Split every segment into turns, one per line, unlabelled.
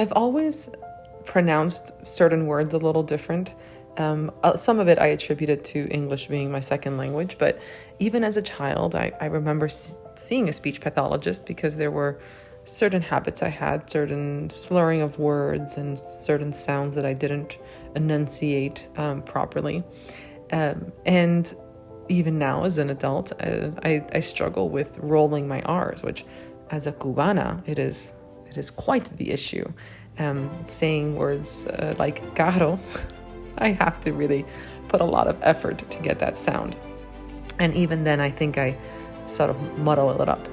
I've always pronounced certain words a little different. Some of it I attributed to English being my second language, but even as a child, I remember seeing a speech pathologist because there were certain habits I had, certain slurring of words and certain sounds that I didn't enunciate properly. And even now as an adult, I struggle with rolling my R's, which as a Cubana, it is quite the issue. Saying words like carro, I have to really put a lot of effort to get that sound. And even then, I think I sort of muddle it up.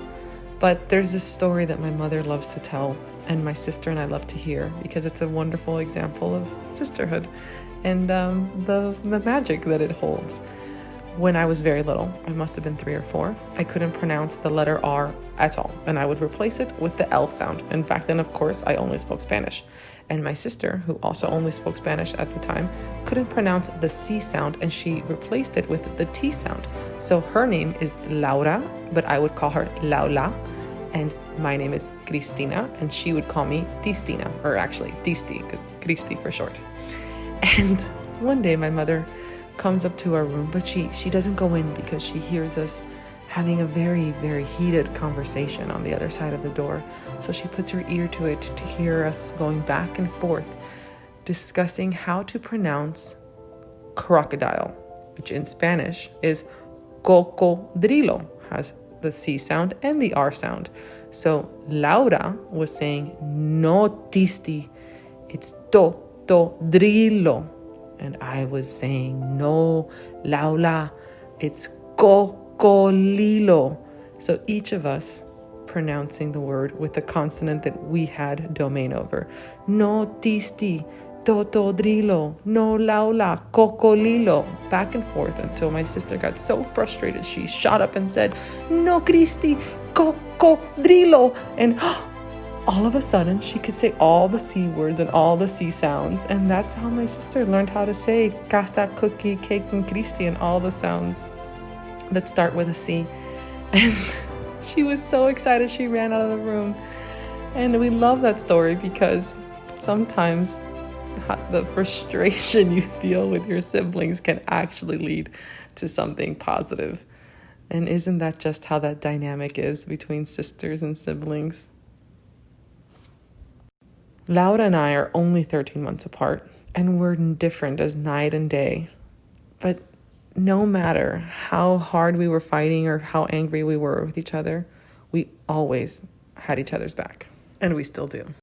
But there's this story that my mother loves to tell, and my sister and I love to hear, because it's a wonderful example of sisterhood and the magic that it holds. When I was very little, I must have been 3 or 4, I couldn't pronounce the letter R at all, and I would replace it with the L sound. And back then, of course, I only spoke Spanish. And my sister, who also only spoke Spanish at the time, couldn't pronounce the C sound, and she replaced it with the T sound. So her name is Laura, but I would call her Laula. And my name is Cristina, and she would call me Tistina, or actually Tisti, because Cristi for short. And one day my mother comes up to our room, but she doesn't go in because she hears us having a very, very heated conversation on the other side of the door. So she puts her ear to it to hear us going back and forth, discussing how to pronounce crocodile, which in Spanish is cocodrilo, has the C sound and the R sound. So Laura was saying, no tisti, it's to-to-drilo. And I was saying, no, Laula, it's cocolilo. So each of us pronouncing the word with the consonant that we had domain over. No tisti, totodrilo, no Laula, cocolilo. Back and forth until my sister got so frustrated, she shot up and said, no, Cristi, cocodrilo. And all of a sudden, she could say all the C words and all the C sounds. And that's how my sister learned how to say casa, cookie, cake, and Cristi, and all the sounds that start with a C. And she was so excited, she ran out of the room. And we love that story because sometimes the frustration you feel with your siblings can actually lead to something positive. And isn't that just how that dynamic is between sisters and siblings? Laura and I are only 13 months apart, and we're different as night and day. But no matter how hard we were fighting or how angry we were with each other, we always had each other's back, and we still do.